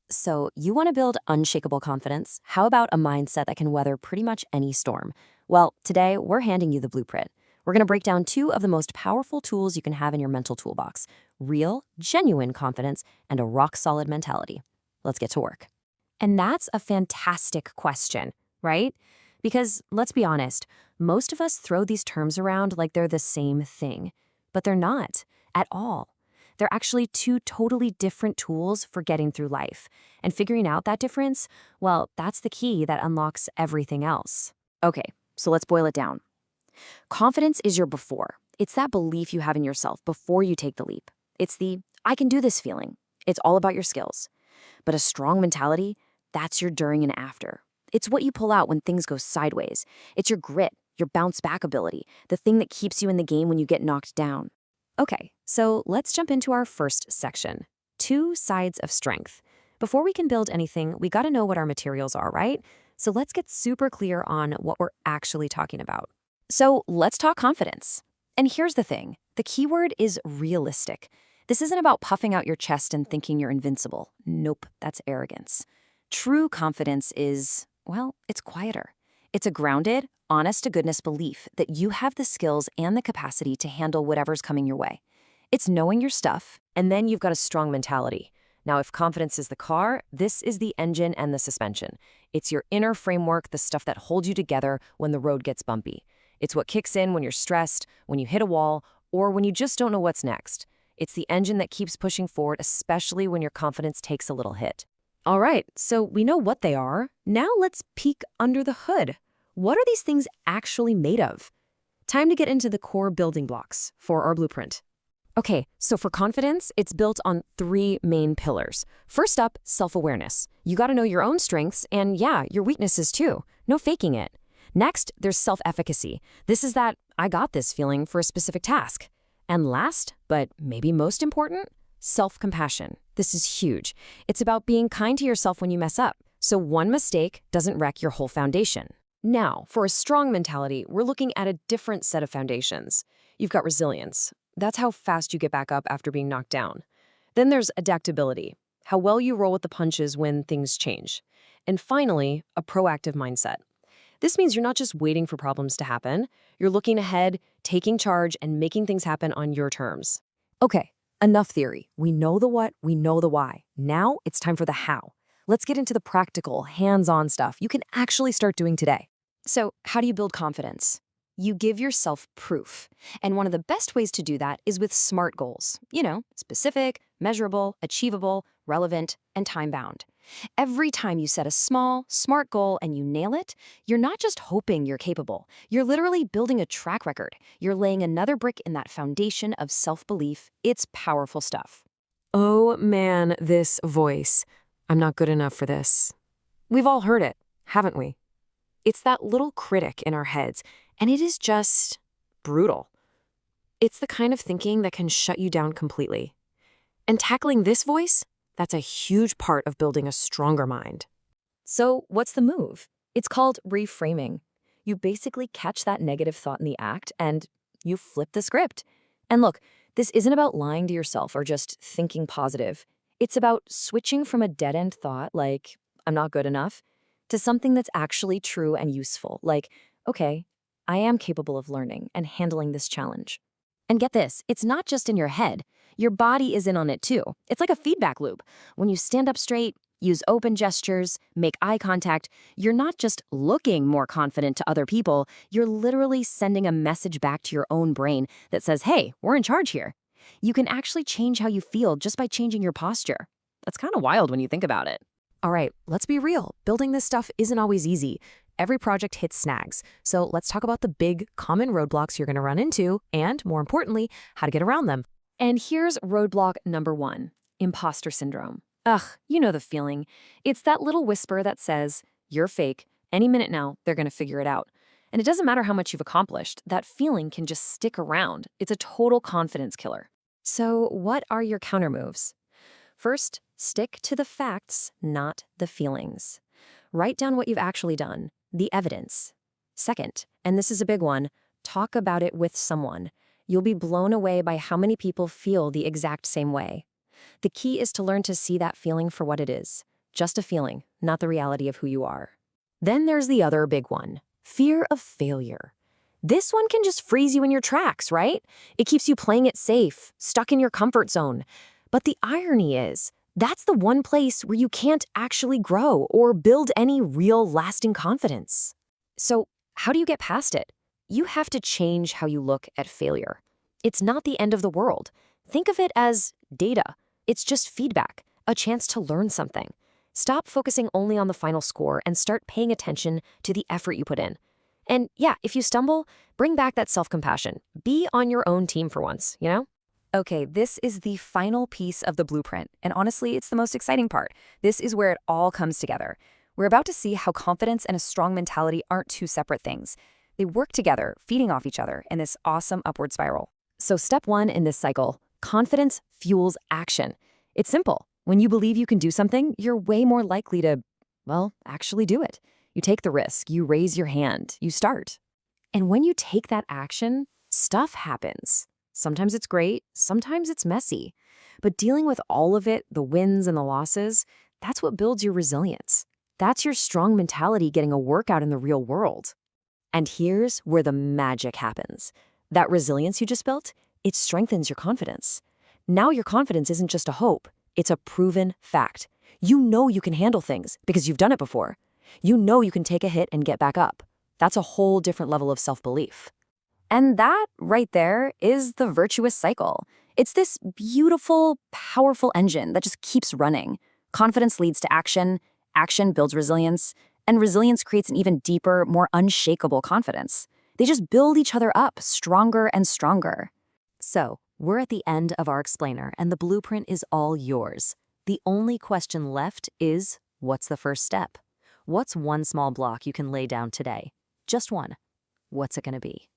So, you want to build unshakable confidence? How about a mindset that can weather pretty much any storm? Well, today we're handing you the blueprint. We're going to break down two of the most powerful tools you can have in your mental toolbox: real, genuine confidence and a rock solid mentality. Let's get to work. And that's a fantastic question, right? Because let's be honest, most of us throw these terms around like they're the same thing, but they're not at all. They're actually two totally different tools for getting through life. And figuring out that difference, well, that's the key that unlocks everything else. Okay, so let's boil it down. Confidence is your before. It's that belief you have in yourself before you take the leap. It's the I can do this feeling. It's all about your skills. But a strong mentality, that's your during and after. It's what you pull out when things go sideways. It's your grit, your bounce back ability, the thing that keeps you in the game when you get knocked down. Okay, so let's jump into our first section: two sides of strength. Before we can build anything, we got to know what our materials are, right? So let's get super clear on what we're actually talking about. So let's talk confidence. And here's the thing: the keyword is realistic. This isn't about puffing out your chest and thinking you're invincible. Nope, that's arrogance. True confidence is, well, it's quieter. It's a grounded, honest-to-goodness belief that you have the skills and the capacity to handle whatever's coming your way. It's knowing your stuff, and then you've got a strong mentality. Now, if confidence is the car, this is the engine and the suspension. It's your inner framework, the stuff that holds you together when the road gets bumpy. It's what kicks in when you're stressed, when you hit a wall, or when you just don't know what's next. It's the engine that keeps pushing forward, especially when your confidence takes a little hit. All right, so we know what they are. Now let's peek under the hood. What are these things actually made of? Time to get into the core building blocks for our blueprint. Okay, so for confidence, it's built on three main pillars. First up, self-awareness. You got to know your own strengths and, yeah, your weaknesses too. No faking it. Next, there's self-efficacy. This is that I got this feeling for a specific task. And last, but maybe most important, self-compassion. This is huge. It's about being kind to yourself when you mess up, so one mistake doesn't wreck your whole foundation. Now, for a strong mentality, we're looking at a different set of foundations. You've got resilience. That's how fast you get back up after being knocked down. Then there's adaptability, how well you roll with the punches when things change. And finally, a proactive mindset. This means you're not just waiting for problems to happen. You're looking ahead, taking charge, and making things happen on your terms. Okay, enough theory. We know the what, we know the why. Now it's time for the how. Let's get into the practical, hands-on stuff you can actually start doing today. So, how do you build confidence? You give yourself proof. And one of the best ways to do that is with SMART goals. Specific, measurable, achievable, relevant, and time-bound. Every time you set a small, SMART goal and you nail it, you're not just hoping you're capable. You're literally building a track record. You're laying another brick in that foundation of self-belief. It's powerful stuff. Oh man, this voice. I'm not good enough for this. We've all heard it, haven't we? It's that little critic in our heads, and it is just brutal. It's the kind of thinking that can shut you down completely. And tackling this voice, that's a huge part of building a stronger mind. So what's the move? It's called reframing. You basically catch that negative thought in the act and you flip the script. And look, this isn't about lying to yourself or just thinking positive. It's about switching from a dead-end thought like, I'm not good enough, to something that's actually true and useful, like, okay, I am capable of learning and handling this challenge. And get this, it's not just in your head. Your body is in on it too. It's like a feedback loop. When you stand up straight, use open gestures, make eye contact, you're not just looking more confident to other people, you're literally sending a message back to your own brain that says, hey, we're in charge here. You can actually change how you feel just by changing your posture. That's kind of wild when you think about it. All right, let's be real. Building this stuff isn't always easy. Every project hits snags. So let's talk about the big, common roadblocks you're going to run into and, more importantly, how to get around them. And here's roadblock number one: imposter syndrome. Ugh, you know the feeling. It's that little whisper that says, you're fake. Any minute now, they're going to figure it out. And it doesn't matter how much you've accomplished. That feeling can just stick around. It's a total confidence killer. So what are your counter moves? First, stick to the facts, not the feelings. Write down what you've actually done, the evidence. Second, and this is a big one, talk about it with someone. You'll be blown away by how many people feel the exact same way. The key is to learn to see that feeling for what it is. just a feeling, not the reality of who you are. Then there's the other big one, fear of failure. This one can just freeze you in your tracks, right? It keeps you playing it safe, stuck in your comfort zone. But the irony is, that's the one place where you can't actually grow or build any real lasting confidence. So, how do you get past it? You have to change how you look at failure. It's not the end of the world. Think of it as data. It's just feedback, a chance to learn something. Stop focusing only on the final score and start paying attention to the effort you put in. And yeah, if you stumble, bring back that self-compassion. Be on your own team for once, you know? Okay, this is the final piece of the blueprint, and honestly, it's the most exciting part. This is where it all comes together. We're about to see how confidence and a strong mentality aren't two separate things. They work together, feeding off each other in this awesome upward spiral. So step 1 in this cycle, confidence fuels action. It's simple. When you believe you can do something, you're way more likely to, well, actually do it. You take the risk, you raise your hand, you start. And when you take that action, stuff happens. Sometimes it's great, sometimes it's messy. But dealing with all of it, the wins and the losses, that's what builds your resilience. That's your strong mentality getting a workout in the real world. And here's where the magic happens. That resilience you just built, it strengthens your confidence. Now your confidence isn't just a hope, it's a proven fact. You know you can handle things because you've done it before. You know you can take a hit and get back up. That's a whole different level of self-belief. And that, right there, is the virtuous cycle. It's this beautiful, powerful engine that just keeps running. Confidence leads to action, action builds resilience, and resilience creates an even deeper, more unshakable confidence. They just build each other up, stronger and stronger. So, we're at the end of our explainer, and the blueprint is all yours. The only question left is, what's the first step? What's one small block you can lay down today? Just one. What's it going to be?